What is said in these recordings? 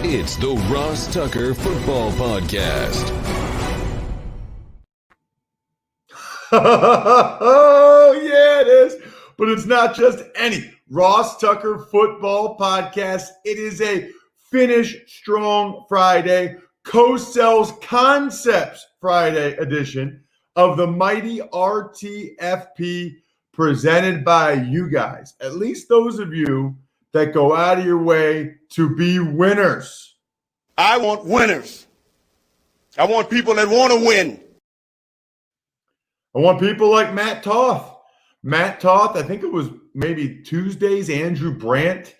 It's the Ross Tucker Football Podcast. Oh, yeah, it is. But it's not just any Ross Tucker Football Podcast. It is a Finish Strong Friday, Cosell's Concepts Friday edition of the mighty RTFP presented by you guys. At least those of you that go out of your way to be winners. I want winners. I want people that want to win. I want people like Matt Toth. Matt Toth, I think it was maybe Tuesday's Andrew Brandt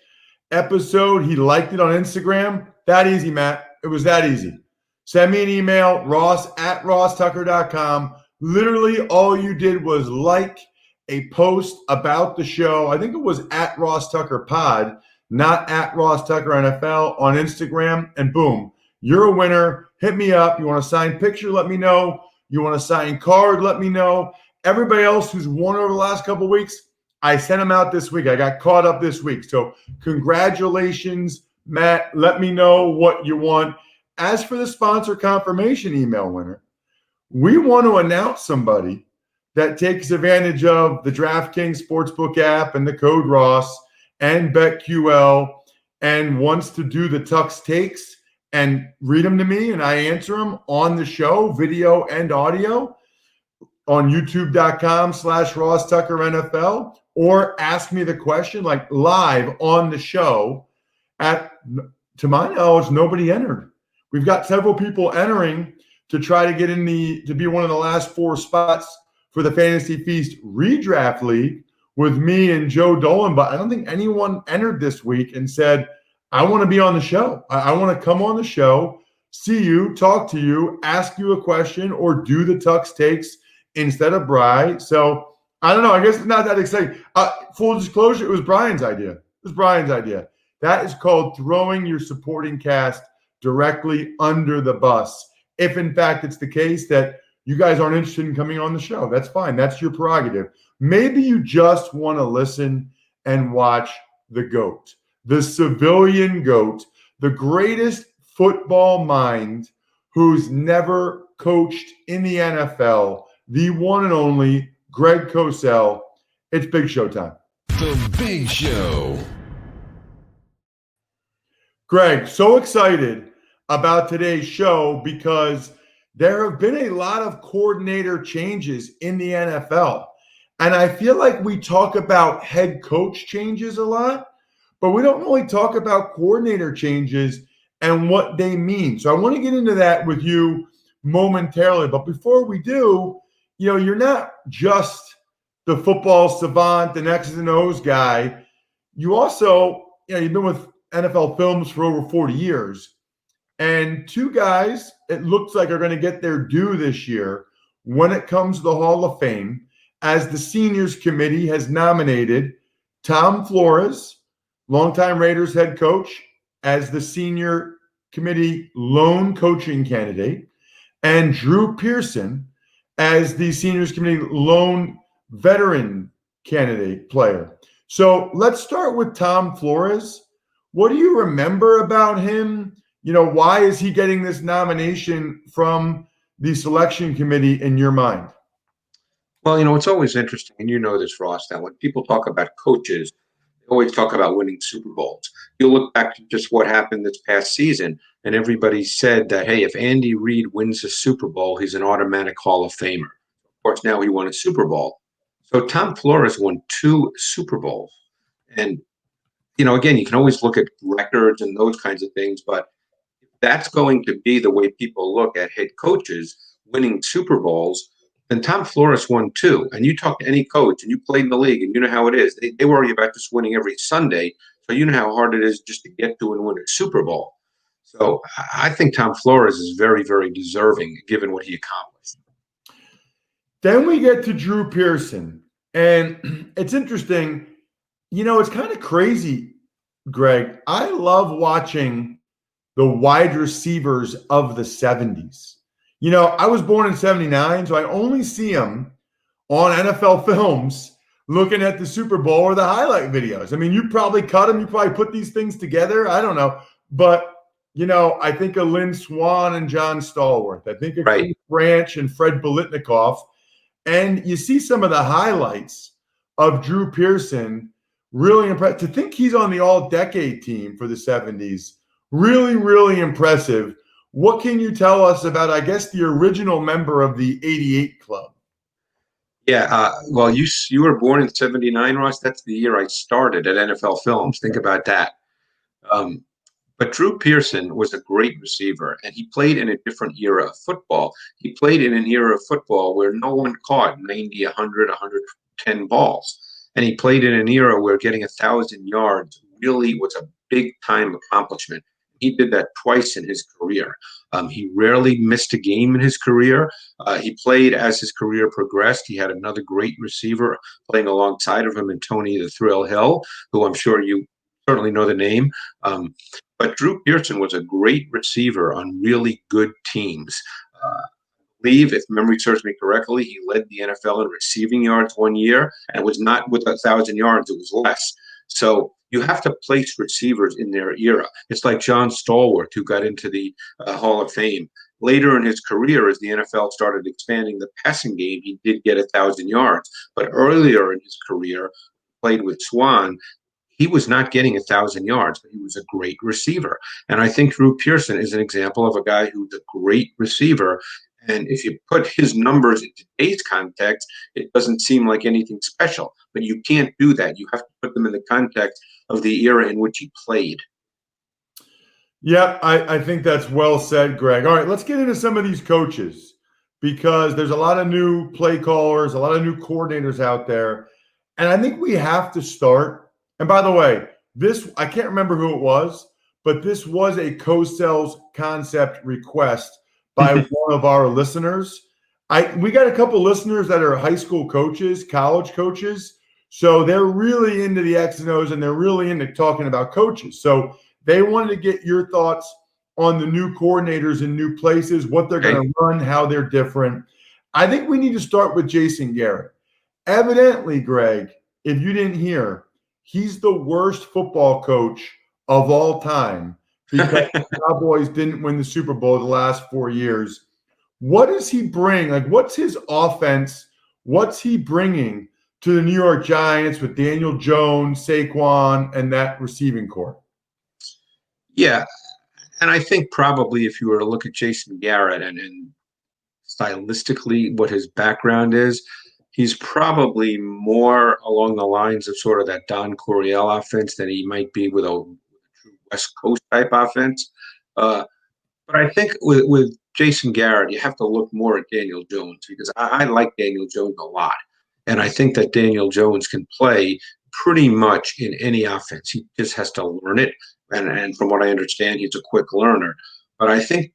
episode. He liked it on Instagram. That easy, Matt. It was that easy. Send me an email, ross@rosstucker.com. Literally all you did was like a post about the show. I think it was at RossTuckerPod, not at RossTuckerNFL on Instagram. And boom, you're a winner. Hit me up. You want a signed picture? Let me know. You want a signed card? Let me know. Everybody else who's won over the last couple of weeks, I sent them out this week. I got caught up this week. So congratulations, Matt. Let me know what you want. As for the sponsor confirmation email winner, we want to announce somebody that takes advantage of the DraftKings Sportsbook app and the code Ross and BetQL and wants to do the Tux takes and read them to me and I answer them on the show, video and audio on youtube.com/RossTuckerNFL, or ask me the question like live on the show. To my knowledge, nobody entered. We've got several people entering to try to get to be one of the last 4 spots for the Fantasy Feast redraft league with me and Joe Dolan, but I don't think anyone entered this week and said, I want to be on the show. I want to come on the show, see you, talk to you, ask you a question, or do the Tux takes instead of Bri. So I don't know. I guess it's not that exciting. Full disclosure, it was Brian's idea. That is called throwing your supporting cast directly under the bus. If, in fact, it's the case that you guys aren't interested in coming on the show, that's fine. That's your prerogative. Maybe you just want to listen and watch the GOAT, the civilian GOAT, the greatest football mind who's never coached in the NFL, the one and only Greg Cosell. It's Big Show time. The Big Show. Greg, so excited about today's show because there have been a lot of coordinator changes in the NFL. And I feel like we talk about head coach changes a lot, but we don't really talk about coordinator changes and what they mean. So I want to get into that with you momentarily. But before we do, you're not just the football savant, the X's and O's guy. You also, you've been with NFL Films for over 40 years. And 2 guys, it looks like, are going to get their due this year when it comes to the Hall of Fame, as the Seniors Committee has nominated Tom Flores, longtime Raiders head coach, as the Senior Committee lone coaching candidate, and Drew Person as the Seniors Committee lone veteran candidate player. So let's start with Tom Flores. What do you remember about him? Why is he getting this nomination from the selection committee in your mind? Well, it's always interesting, and you know this, Ross, that when people talk about coaches, they always talk about winning Super Bowls. You look back to just what happened this past season, and everybody said that, hey, if Andy Reid wins a Super Bowl, he's an automatic Hall of Famer. Of course, now he won a Super Bowl. So Tom Flores won 2 Super Bowls. And, again, you can always look at records and those kinds of things, but that's going to be the way people look at head coaches winning Super Bowls. And Tom Flores won 2. And you talk to any coach, and you played in the league, and you know how it is. They worry about just winning every Sunday. So you know how hard it is just to get to and win a Super Bowl. So I think Tom Flores is very, very deserving given what he accomplished. Then we get to Drew Person. And it's interesting. It's kind of crazy, Greg. I love watching the wide receivers of the 70s. I was born in 79, so I only see them on NFL Films looking at the Super Bowl or the highlight videos. I mean, you probably cut them. You probably put these things together. I don't know. But, I think of Lynn Swann and John Stallworth. I think of Right. Chris Branch and Fred Biletnikoff. And you see some of the highlights of Drew Person. Really impressed. To think he's on the all-decade team for the 70s, really, really impressive. What can you tell us about, I guess, the original member of the 88 club? Yeah, well, you were born in '79, Ross. That's the year I started at NFL Films. Think about that. But Drew Person was a great receiver, and he played in a different era of football. He played in an era of football where no one caught 90, 100, 110 balls. And he played in an era where getting 1,000 yards really was a big-time accomplishment. He did that twice in his career. He rarely missed a game in his career. He played as his career progressed. He had another great receiver playing alongside of him in Tony the Thrill Hill, who I'm sure you certainly know the name. But Drew Person was a great receiver on really good teams. I believe, if memory serves me correctly, he led the NFL in receiving yards one year, and it was not with 1,000 yards, it was less. So you have to place receivers in their era. It's like John Stallworth, who got into the Hall of Fame. Later in his career, as the NFL started expanding the passing game, he did get 1,000 yards. But earlier in his career, played with Swan, he was not getting 1,000 yards, but he was a great receiver. And I think Drew Person is an example of a guy who's a great receiver. And if you put his numbers in today's context, it doesn't seem like anything special. But you can't do that. You have to put them in the context of the era in which he played. Yeah, I think that's well said, Greg. All right, let's get into some of these coaches because there's a lot of new play callers, a lot of new coordinators out there. And I think we have to start. And by the way, I can't remember who it was, but this was a Cosell's concept request by one of our listeners. We got a couple listeners that are high school coaches, college coaches. So they're really into the X and O's and they're really into talking about coaches. So they wanted to get your thoughts on the new coordinators in new places, what they're going to run, how they're different. I think we need to start with Jason Garrett. Evidently, Greg, if you didn't hear, he's the worst football coach of all time because the Cowboys didn't win the Super Bowl the last 4 years. What does he bring? Like, what's his offense? What's he bringing to the New York Giants with Daniel Jones, Saquon, and that receiving corps? Yeah, and I think probably if you were to look at Jason Garrett and stylistically what his background is, he's probably more along the lines of sort of that Don Coryell offense than he might be with a true West Coast type offense. But I think with Jason Garrett, you have to look more at Daniel Jones because I like Daniel Jones a lot. And I think that Daniel Jones can play pretty much in any offense. He just has to learn it. And from what I understand, he's a quick learner. But I think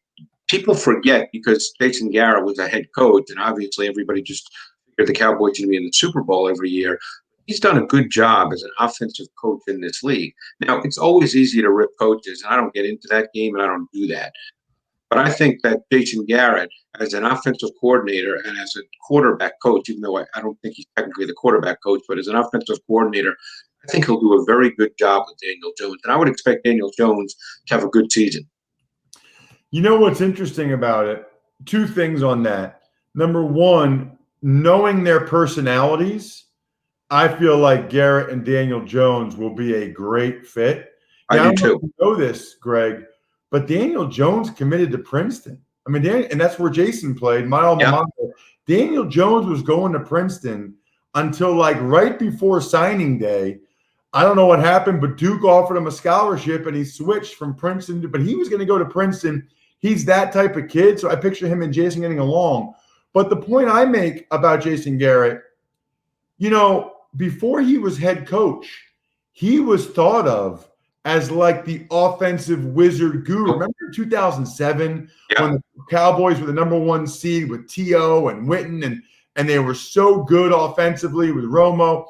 people forget because Jason Garrett was a head coach, and obviously everybody just figured the Cowboys should be in the Super Bowl every year. He's done a good job as an offensive coach in this league. Now, it's always easy to rip coaches, and I don't get into that game, and I don't do that. But I think that Jason Garrett, as an offensive coordinator and as a quarterback coach, even though I don't think he's technically the quarterback coach, but as an offensive coordinator, I think he'll do a very good job with Daniel Jones. And I would expect Daniel Jones to have a good season. You know what's interesting about it? Two things on that. Number one, knowing their personalities, I feel like Garrett and Daniel Jones will be a great fit. Now, I do too. You know this, Greg, but Daniel Jones committed to Princeton. I mean, and that's where Jason played, my alma mater. Daniel Jones was going to Princeton until like right before signing day. I don't know what happened, but Duke offered him a scholarship and he switched from Princeton, but he was going to go to Princeton. He's that type of kid, so I picture him and Jason getting along. But the point I make about Jason Garrett, before he was head coach, he was thought of as like the offensive wizard guru. Remember in 2007 when the Cowboys were the number 1 seed with T.O. and Witten, and they were so good offensively with Romo?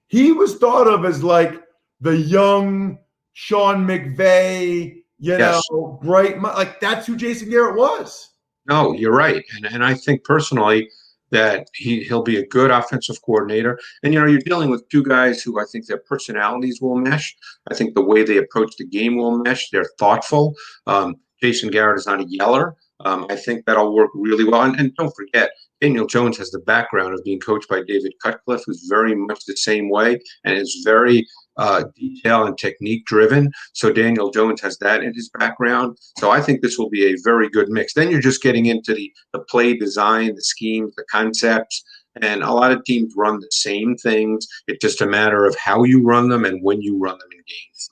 He was thought of as like the young Sean McVay, bright, like that's who Jason Garrett was. No, you're right. And I think personally, that he'll be a good offensive coordinator. And, you're dealing with two guys who I think their personalities will mesh. I think the way they approach the game will mesh. They're thoughtful. Jason Garrett is not a yeller. I think that'll work really well. And don't forget, Daniel Jones has the background of being coached by David Cutcliffe, who's very much the same way and is very detail and technique driven. So Daniel Jones has that in his background. So I think this will be a very good mix. Then you're just getting into the play design, the schemes, the concepts. And a lot of teams run the same things. It's just a matter of how you run them and when you run them in games.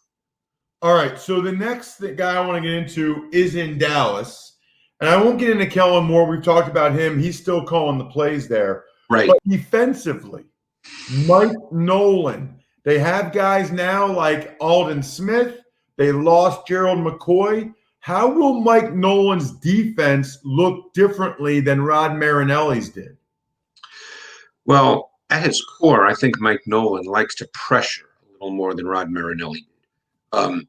All right. So the next guy I want to get into is in Dallas. And I won't get into Kellen Moore. We've talked about him. He's still calling the plays there. Right. But defensively, Mike Nolan. They have guys now like Aldon Smith. They lost Gerald McCoy. How will Mike Nolan's defense look differently than Rod Marinelli's did? Well, at his core, I think Mike Nolan likes to pressure a little more than Rod Marinelli did.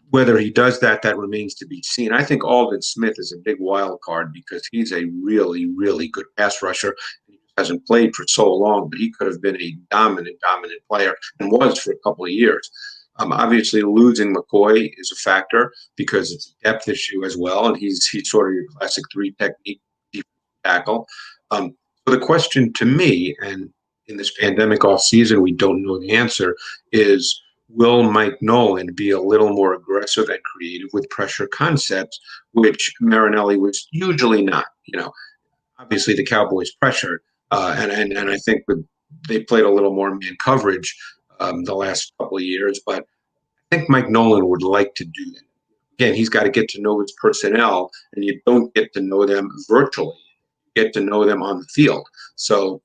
Whether he does that remains to be seen. I think Aldon Smith is a big wild card because he's a really, really good pass rusher. He hasn't played for so long, but he could have been a dominant player and was for a couple of years. Obviously, losing McCoy is a factor because it's a depth issue as well, and he's sort of your classic three technique tackle. So the question to me, and in this pandemic off season, we don't know the answer, is will Mike Nolan be a little more aggressive and creative with pressure concepts, which Marinelli was usually not? Obviously the Cowboys pressured, and I think they played a little more man coverage the last couple of years, but I think Mike Nolan would like to do that. Again, he's got to get to know his personnel, and you don't get to know them virtually. You get to know them on the field. So,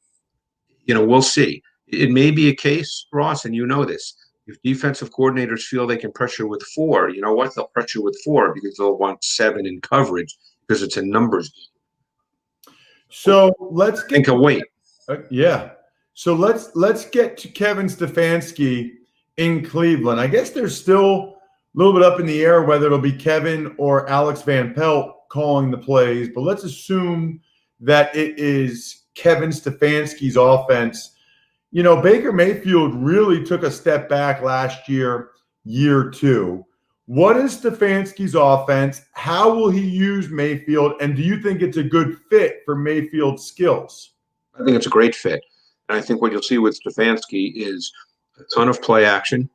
we'll see. It may be a case, Ross, and you know this. If defensive coordinators feel they can pressure with 4, you know what? They'll pressure with 4 because they'll want 7 in coverage because it's a numbers game. So let's get think of weight. Yeah. So let's get to Kevin Stefanski in Cleveland. I guess there's still a little bit up in the air whether it'll be Kevin or Alex Van Pelt calling the plays, but let's assume that it is Kevin Stefanski's offense. Baker Mayfield really took a step back last year 2. What is Stefanski's offense? How will he use Mayfield? And do you think it's a good fit for Mayfield's skills? I think it's a great fit. And I think what you'll see with Stefanski is a ton of play action,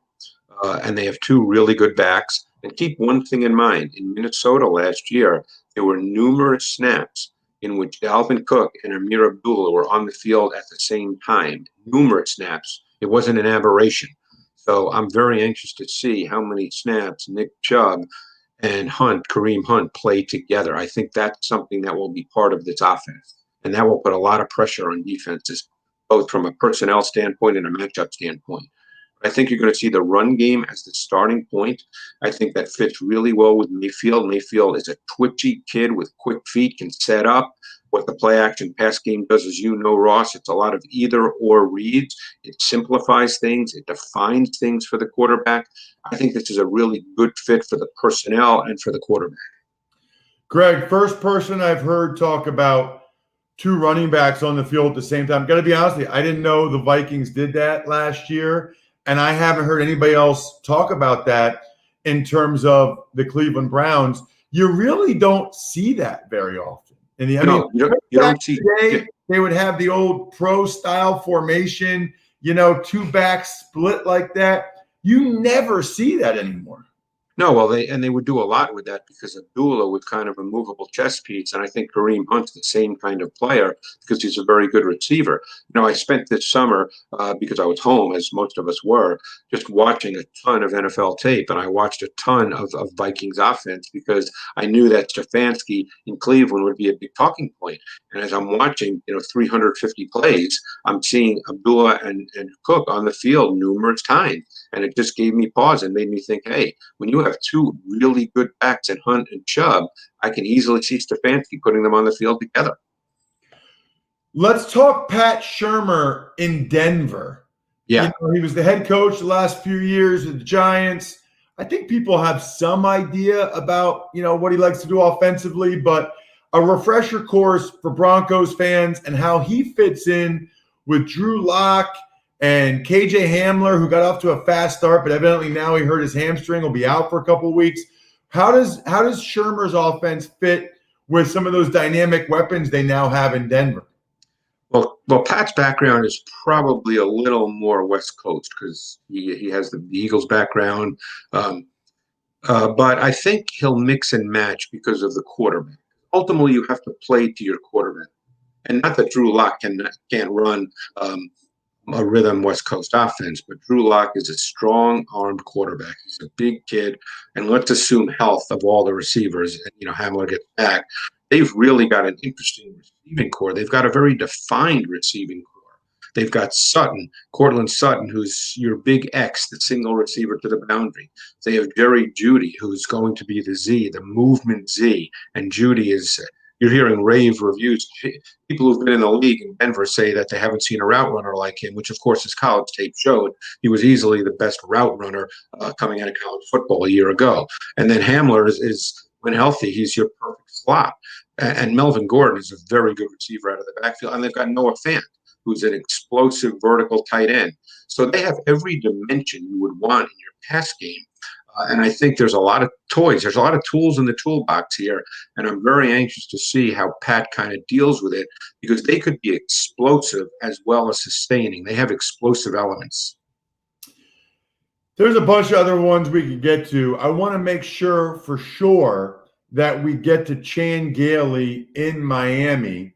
and they have 2 really good backs. And keep one thing in mind. In Minnesota last year, there were numerous snaps in which Dalvin Cook and Amir Abdullah were on the field at the same time. Numerous snaps. It wasn't an aberration. So I'm very anxious to see how many snaps Nick Chubb and Kareem Hunt, play together. I think that's something that will be part of this offense. And that will put a lot of pressure on defenses, both from a personnel standpoint and a matchup standpoint. I think you're going to see the run game as the starting point. I think that fits really well with Mayfield. Mayfield is a twitchy kid with quick feet, can set up. What the play action pass game does, as you know, Ross, it's a lot of either or reads. It simplifies things. It defines things for the quarterback. I think this is a really good fit for the personnel and for the quarterback. Greg, first person I've heard talk about 2 running backs on the field at the same time. Got to be honest with you, I didn't know the Vikings did that last year. And I haven't heard anybody else talk about that in terms of the Cleveland Browns. You really don't see that very often. You don't see. They would have the old pro-style formation, 2 backs split like that. You never see that anymore. No, well, they would do a lot with that because Abdullah was kind of a movable chess piece, and I think Kareem Hunt's the same kind of player because he's a very good receiver. I spent this summer, because I was home, as most of us were, just watching a ton of NFL tape, and I watched a ton of Vikings offense because I knew that Stefanski in Cleveland would be a big talking point. And as I'm watching, 350 plays, I'm seeing Abdullah and Cook on the field numerous times. And it just gave me pause and made me think, hey, when you have 2 really good backs in Hunt and Chubb, I can easily see Stefanski putting them on the field together. Let's talk Pat Shurmur in Denver. Yeah. He was the head coach the last few years of the Giants. I think people have some idea about, what he likes to do offensively, but a refresher course for Broncos fans and how he fits in with Drew Lock and KJ Hamler, who got off to a fast start, but evidently now he hurt his hamstring, will be out for a couple of weeks. How does Shurmur's offense fit with some of those dynamic weapons they now have in Denver? Well, Pat's background is probably a little more West Coast because he has the Eagles background. But I think he'll mix and match because of the quarterback. Ultimately, you have to play to your quarterback. And not that Drew Lock can't run a rhythm West Coast offense, but Drew Lock is a strong-armed quarterback. He's a big kid. And let's assume health of all the receivers. And, Hamler gets back. They've really got an interesting receiving core. They've got a very defined receiving core. They've got Cortland Sutton, who's your big X, the single receiver to the boundary. They have Jerry Jeudy, who's going to be the Z, the movement Z. And Jeudy is, you're hearing rave reviews. People who've been in the league in Denver say that they haven't seen a route runner like him, which, of course, his college tape showed. He was easily the best route runner coming out of college football a year ago. And then Hamler is when healthy, he's your perfect slot. And Melvin Gordon is a very good receiver out of the backfield. And they've got Noah Fant, who's an explosive vertical tight end. So they have every dimension you would want in your pass game. And I think there's a lot of toys. There's a lot of tools in the toolbox here. And I'm very anxious to see how Pat kind of deals with it because they could be explosive as well as sustaining. They have explosive elements. There's a bunch of other ones we could get to. I want to make sure for sure that we get to Chan Gailey in Miami.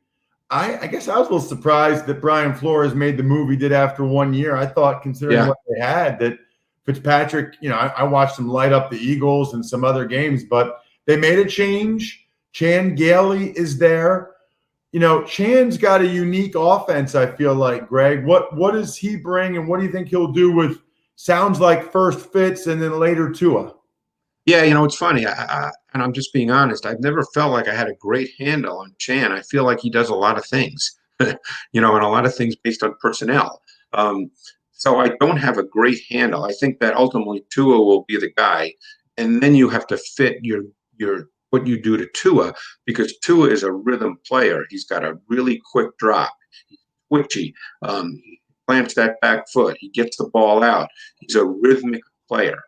I guess I was a little surprised that Brian Flores made the move he did after 1 year. I thought, considering what they had, that Fitzpatrick, I watched him light up the Eagles and some other games, but they made a change. Chan Gailey is there. Chan's got a unique offense, I feel like, Greg. What does he bring, and what do you think he'll do with sounds like first Fitz and then later Tua? Yeah, it's funny, and I'm just being honest. I've never felt like I had a great handle on Chan. I feel like he does a lot of things, and a lot of things based on personnel. So I don't have a great handle. I think that ultimately Tua will be the guy, and then you have to fit your what you do to Tua because Tua is a rhythm player. He's got a really quick drop. He's twitchy. He plants that back foot. He gets the ball out. He's a rhythmic player.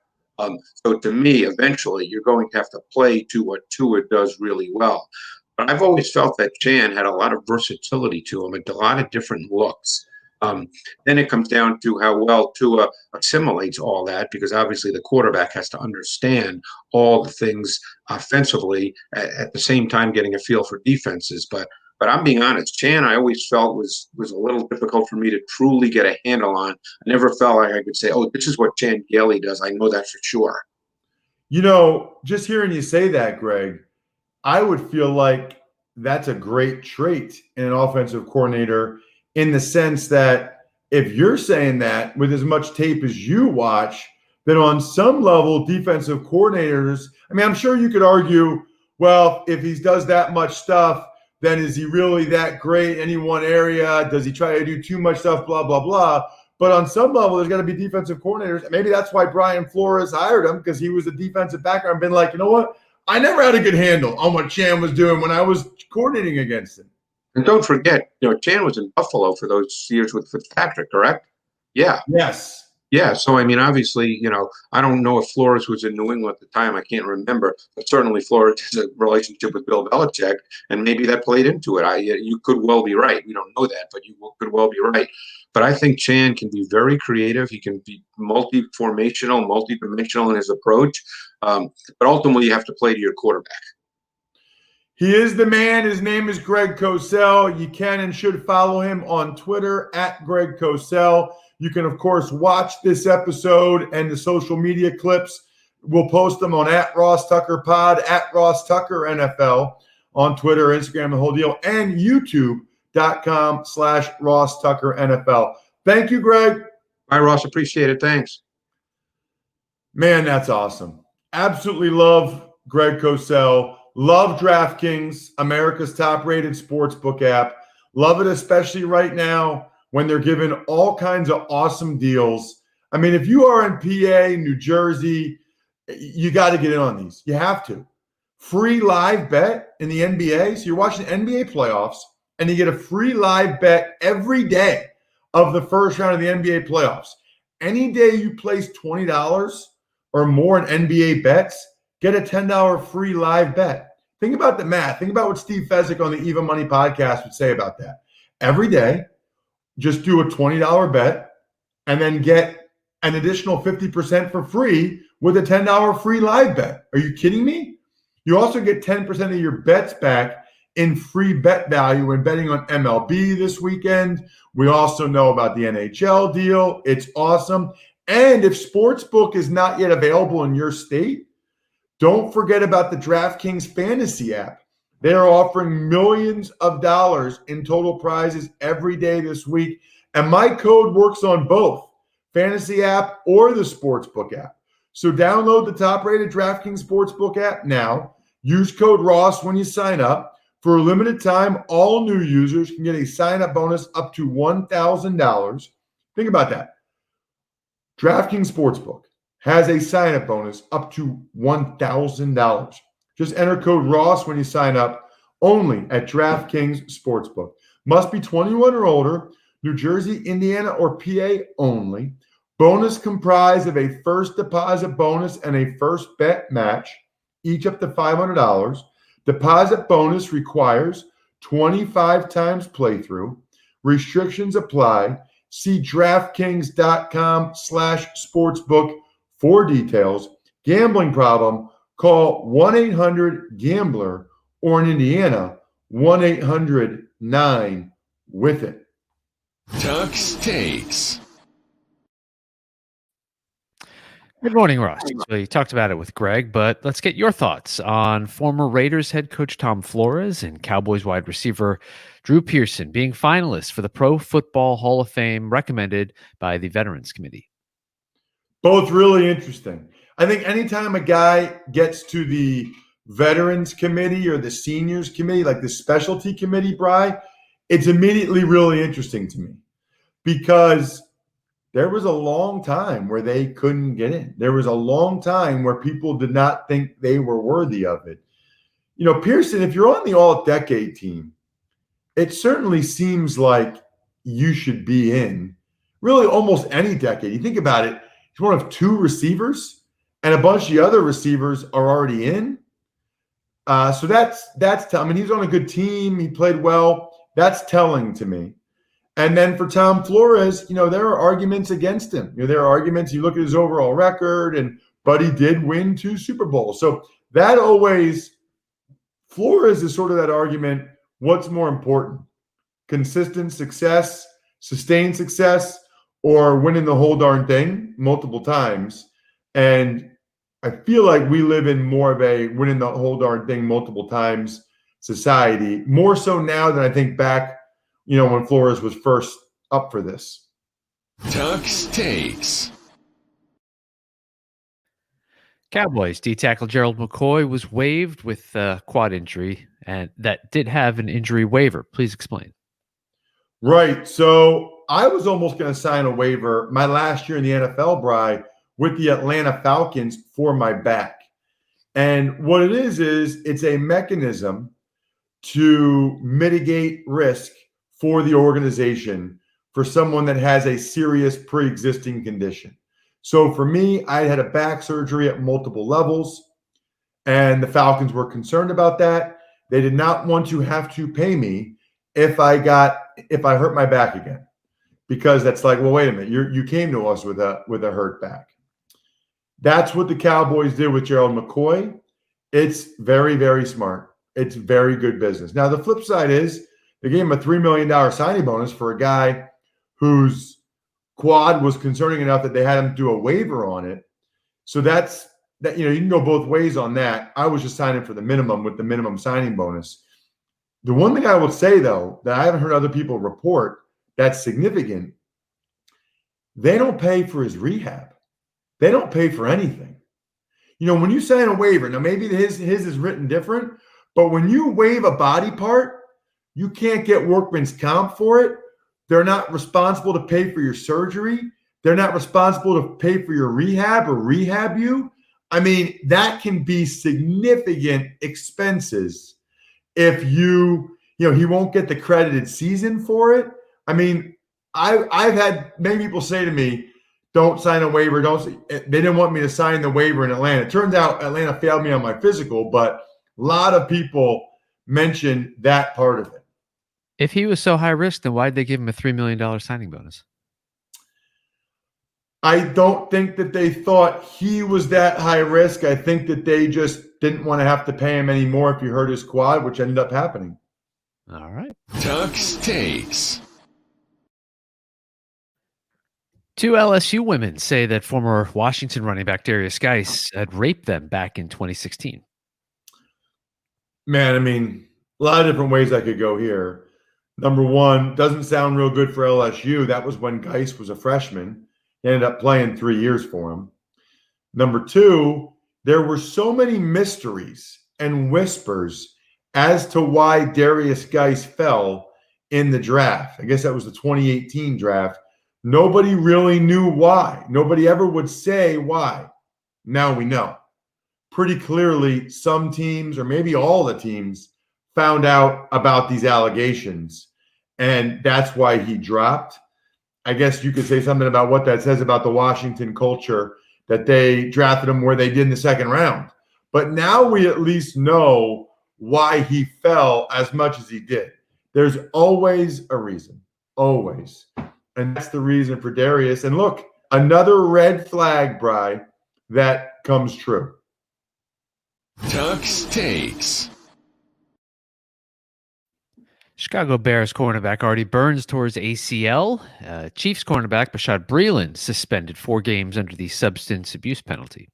So to me, eventually, you're going to have to play to what Tua does really well. But I've always felt that Chan had a lot of versatility to him and a lot of different looks. Then it comes down to how well Tua assimilates all that because obviously the quarterback has to understand all the things offensively at the same time getting a feel for defenses. But I'm being honest, Chan I always felt was a little difficult for me to truly get a handle on. I never felt like I could say, oh, this is what Chan Gailey does. I know that for sure. Just hearing you say that, Greg, I would feel like that's a great trait in an offensive coordinator in the sense that if you're saying that with as much tape as you watch, then on some level, defensive coordinators, I'm sure you could argue, well, if he does that much stuff, then is he really that great in any one area? Does he try to do too much stuff, blah, blah, blah? But on some level, there's got to be defensive coordinators. Maybe that's why Brian Flores hired him because he was a defensive background, been like, you know what? I never had a good handle on what Chan was doing when I was coordinating against him. And don't forget, Chan was in Buffalo for those years with Fitzpatrick, correct? Yeah. Yes. Yeah. So, obviously, I don't know if Flores was in New England at the time. I can't remember. But certainly Flores has a relationship with Bill Belichick, and maybe that played into it. You could well be right. We don't know that, but you could well be right. But I think Chan can be very creative. He can be multi-formational, multi-dimensional in his approach. But ultimately, you have to play to your quarterback. He is the man. His name is Greg Cosell. You can and should follow him on Twitter at Greg Cosell. You can, of course, watch this episode and the social media clips. We'll post them on at RossTuckerPod, at RossTuckerNFL on Twitter, Instagram, the whole deal, and YouTube.com/RossTuckerNFL. Thank you, Greg. Bye, Ross. Appreciate it. Thanks. Man, that's awesome. Absolutely love Greg Cosell. Love DraftKings, America's top-rated sportsbook app. Love it, especially right now when they're giving all kinds of awesome deals. If you are in PA, New Jersey, you got to get in on these. You have to. free live bet in the NBA. So you're watching NBA playoffs and you get a free live bet every day of the first round of the NBA playoffs. Any day you place $20 or more in NBA bets, get a $10 free live bet. Think about the math. Think about what Steve Fezzik on the Eva Money podcast would say about that. Every day, just do a $20 bet and then get an additional 50% for free with a $10 free live bet. Are you kidding me? You also get 10% of your bets back in free bet value when betting on MLB this weekend. We also know about the NHL deal. It's awesome. And if Sportsbook is not yet available in your state, don't forget about the DraftKings Fantasy app. They are offering millions of dollars in total prizes every day this week. And my code works on both Fantasy app or the Sportsbook app. So download the top-rated DraftKings Sportsbook app now. Use code Ross when you sign up. For a limited time, all new users can get a sign-up bonus up to $1,000. Think about that. DraftKings Sportsbook has a sign-up bonus up to $1,000. Just enter code Ross when you sign up, only at DraftKings Sportsbook. Must be 21 or older, New Jersey, Indiana, or PA only. Bonus comprised of a first deposit bonus and a first bet match, each up to $500. Deposit bonus requires 25 times playthrough. Restrictions apply. See DraftKings.com/sportsbook for details. Gambling problem? Call 1-800-GAMBLER or in Indiana, 1-800-9-WITH-IT. Tuck's Takes. Good morning, Ross. So you talked about it with Greg, but let's get your thoughts on former Raiders head coach Tom Flores and Cowboys wide receiver Drew Person being finalists for the Pro Football Hall of Fame recommended by the Veterans Committee. Both really interesting. I think anytime a guy gets to the Veterans Committee or the Seniors Committee, like the specialty committee, Bri, it's immediately really interesting to me because there was a long time where they couldn't get in. There was a long time where people did not think they were worthy of it. You know, Pearson, if you're on the all-decade team, it certainly seems like you should be in really almost any decade. You think about it, he's one of two receivers, and a bunch of the other receivers are already in. So that's I mean, he's on a good team. He played well. That's telling to me. And then for Tom Flores, you know, there are arguments against him. You know, there are arguments. You look at his overall record, but he did win 2 Super Bowls. So that always, Flores is sort of that argument. What's more important? Consistent success, sustained success, or winning the whole darn thing multiple times? And I feel like we live in more of a winning the whole darn thing multiple times society, more so now than I think back, you know, when Flores was first up for this. Tuck's Takes. Cowboys D-tackle Gerald McCoy was waived with a quad injury, and that did have an injury waiver. Please explain. Right. So I was almost going to sign a waiver my last year in the NFL, Bri, with the Atlanta Falcons for my back. And what it is it's a mechanism to mitigate risk for the organization for someone that has a serious pre-existing condition. So for me, I had a back surgery at multiple levels, and the Falcons were concerned about that. They did not want to have to pay me if I hurt my back again, because that's like, well, wait a minute, you came to us with a hurt back. That's what the Cowboys did with Gerald McCoy. It's very, very smart. It's very good business. Now, the flip side is they gave him a $3 million signing bonus for a guy whose quad was concerning enough that they had him do a waiver on it. So that's that. You know, you can go both ways on that. I was just signing for the minimum with the minimum signing bonus. The one thing I will say, though, that I haven't heard other people report that's significant, they don't pay for his rehab. They don't pay for anything. You know, when you sign a waiver, now maybe his is written different, but when you waive a body part, you can't get workman's comp for it. They're not responsible to pay for your surgery. They're not responsible to pay for your rehab or rehab you. I mean, that can be significant expenses if he won't get the credited season for it. I mean, I've had many people say to me, don't sign a waiver. They didn't want me to sign the waiver in Atlanta. It turns out Atlanta failed me on my physical, but a lot of people mentioned that part of it. If he was so high risk, then why'd they give him a $3 million signing bonus? I don't think that they thought he was that high risk. I think that they just didn't want to have to pay him anymore if he hurt his quad, which ended up happening. All right. Tux Takes. Two LSU women say that former Washington running back Darius Geis had raped them back in 2016. Man, I mean, a lot of different ways I could go here. Number one, doesn't sound real good for LSU. That was when Geis was a freshman. He ended up playing 3 years for him. Number two, there were so many mysteries and whispers as to why Darius Geis fell in the draft. I guess that was the 2018 draft. Nobody really knew why. Nobody ever would say why. Now we know. Pretty clearly, some teams, or maybe all the teams, found out about these allegations, and that's why he dropped. I guess you could say something about what that says about the Washington culture, that they drafted him where they did in the second round. But now we at least know why he fell as much as he did. There's always a reason, always. And that's the reason for Darius. And look, another red flag, Bri, that comes true. Tux Takes. Chicago Bears cornerback Artie Burns towards ACL. Chiefs cornerback Bashaud Breeland suspended 4 games under the substance abuse penalty.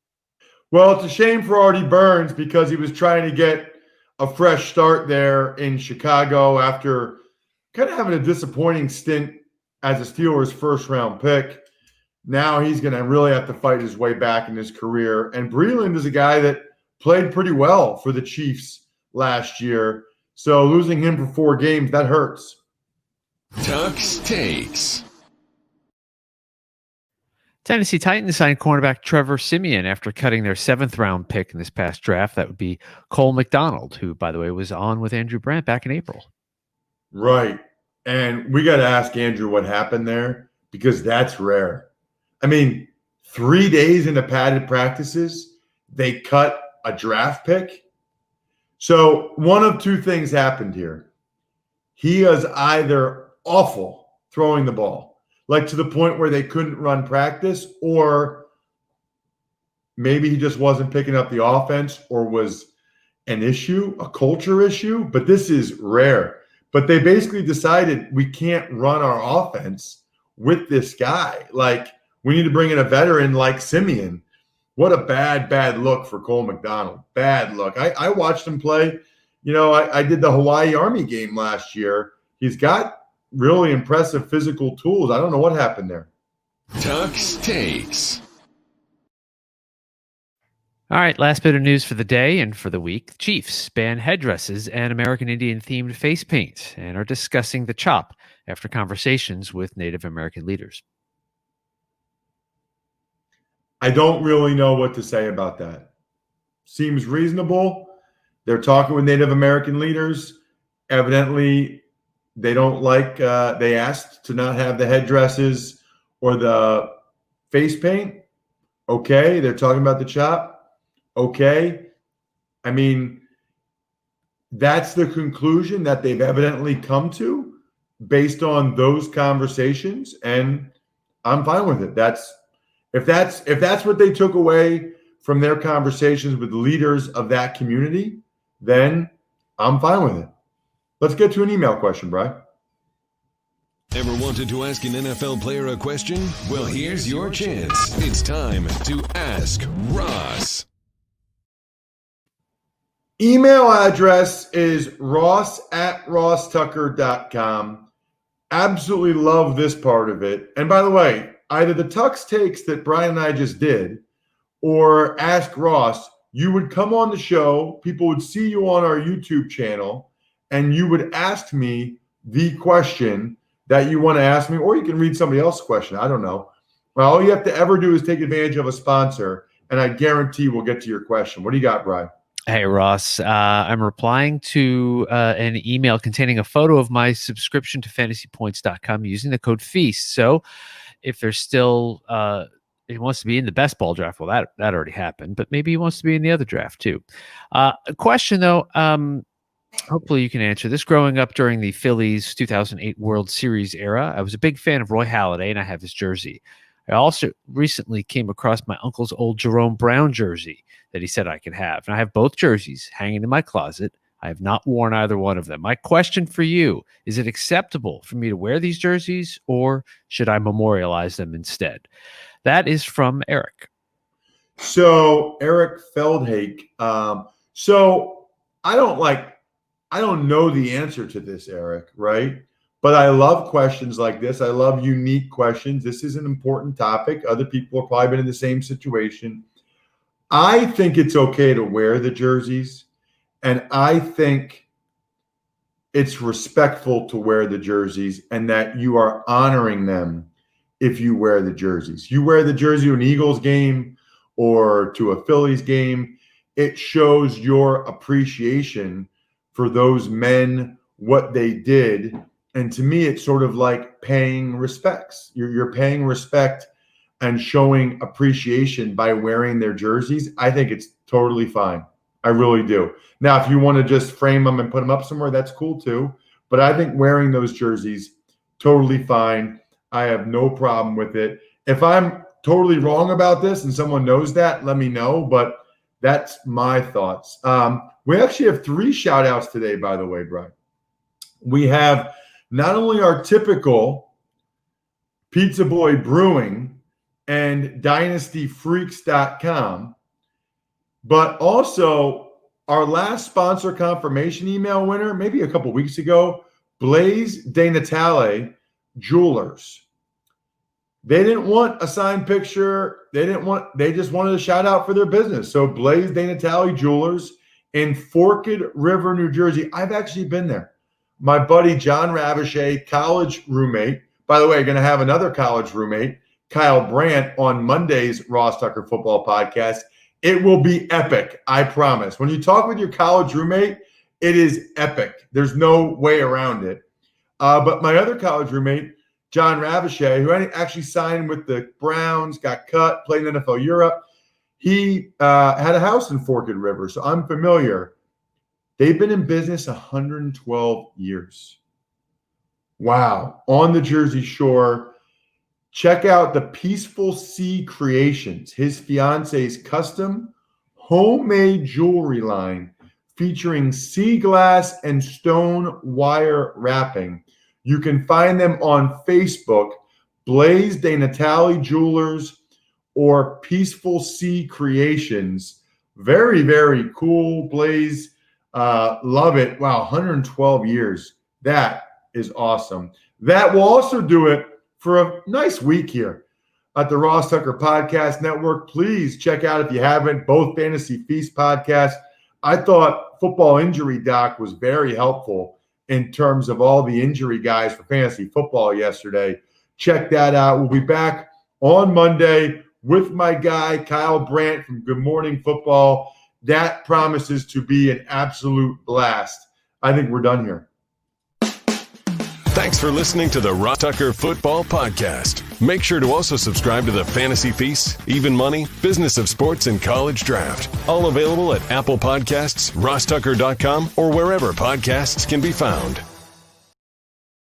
Well, it's a shame for Artie Burns because he was trying to get a fresh start there in Chicago after kind of having a disappointing stint as a Steelers first-round pick. Now he's going to really have to fight his way back in his career. And Breeland is a guy that played pretty well for the Chiefs last year. So losing him for 4 games, that hurts. Tux Takes. Tennessee Titans signed cornerback Trevor Siemian after cutting their 7th-round pick in this past draft. That would be Cole McDonald, who, by the way, was on with Andrew Brandt back in April. Right. And we got to ask Andrew what happened there because that's rare. I mean, 3 days into padded practices, they cut a draft pick. So one of two things happened here. He is either awful throwing the ball, like to the point where they couldn't run practice, or maybe he just wasn't picking up the offense or was an issue, a culture issue. But this is rare. But they basically decided we can't run our offense with this guy. Like, we need to bring in a veteran like Siemian. What a bad look for Cole McDonald. Bad look. I watched him play. You know, I did the Hawaii Army game last year. He's got really impressive physical tools. I don't know what happened there. Tux Takes. All right, last bit of news for the day and for the week. The Chiefs ban headdresses and American Indian-themed face paint and are discussing the chop after conversations with Native American leaders. I don't really know what to say about that. Seems reasonable. They're talking with Native American leaders. Evidently, they don't like, they asked to not have the headdresses or the face paint. Okay. They're talking about the chop. Okay. I mean, that's the conclusion that they've evidently come to based on those conversations. And I'm fine with it. If that's what they took away from their conversations with leaders of that community, then I'm fine with it. Let's get to an email question, Brian. Ever wanted to ask an NFL player a question? Well, here's your chance. It's time to Ask Ross. Email address is ross@rosstucker.com. Absolutely love this part of it. And by the way, either the Tux Takes that Brian and I just did or Ask Ross, you would come on the show, people would see you on our YouTube channel, and you would ask me the question that you want to ask me, or you can read somebody else's question. I don't know. Well, all you have to ever do is take advantage of a sponsor, and I guarantee we'll get to your question. What do you got, Brian? Hey, Ross. I'm replying to an email containing a photo of my subscription to fantasypoints.com using the code FEAST. So if there's still he wants to be in the best ball draft, well, that already happened, but maybe he wants to be in the other draft too. A question, though, hopefully you can answer this. Growing up during the Phillies 2008 World Series era, I was a big fan of Roy Halladay, and I have his jersey. I also recently came across my uncle's old Jerome Brown jersey that he said I could have. And I have both jerseys hanging in my closet. I have not worn either one of them. My question for you, is it acceptable for me to wear these jerseys, or should I memorialize them instead? That is from Eric. So Eric Feldhake. So I don't know the answer to this, Eric, right? But I love questions like this. I love unique questions. This is an important topic. Other people have probably been in the same situation. I think it's okay to wear the jerseys, and I think it's respectful to wear the jerseys, and that you are honoring them if you wear the jerseys. You wear the jersey to an Eagles game or to a Phillies game, it shows your appreciation for those men, what they did. And to me, it's sort of like paying respects. You're paying respect and showing appreciation by wearing their jerseys. I think it's totally fine. I really do. Now, if you want to just frame them and put them up somewhere, that's cool too. But I think wearing those jerseys, totally fine. I have no problem with it. If I'm totally wrong about this and someone knows that, let me know. But that's my thoughts. We actually have 3 shout outs today, by the way, Brian. We have not only our typical Pizza Boy Brewing and DynastyFreaks.com, but also our last sponsor confirmation email winner, maybe a couple weeks ago, Blaise De Natale Jewelers. They didn't want a signed picture. They just wanted a shout out for their business. So Blaise De Natale Jewelers in Forked River, New Jersey. I've actually been there. My buddy John Ravichet, college roommate. By the way, going to have another college roommate, Kyle Brandt, on Monday's Ross Tucker Football Podcast. It will be epic, I promise. When you talk with your college roommate, it is epic. There's no way around it. But my other college roommate, John Ravichet, who actually signed with the Browns, got cut, played in NFL Europe, he had a house in Forked River, so I'm familiar. They've been in business 112 years. Wow. On the Jersey Shore. Check out the Peaceful Sea Creations, his fiance's custom homemade jewelry line featuring sea glass and stone wire wrapping. You can find them on Facebook, Blaise De Natale Jewelers or Peaceful Sea Creations. Very, very cool, Blaise. Love it. Wow, 112 years. That is awesome. That will also do it for a nice week here at the Ross Tucker Podcast Network. Please check out, if you haven't, both Fantasy Feast podcasts. I thought Football Injury Doc was very helpful in terms of all the injury guys for fantasy football yesterday. Check that out. We'll be back on Monday with my guy, Kyle Brandt from Good Morning Football. That promises to be an absolute blast. I think we're done here. Thanks for listening to the Ross Tucker Football Podcast. Make sure to also subscribe to the Fantasy Feast, Even Money, Business of Sports, and College Draft. All available at Apple Podcasts, RossTucker.com, or wherever podcasts can be found.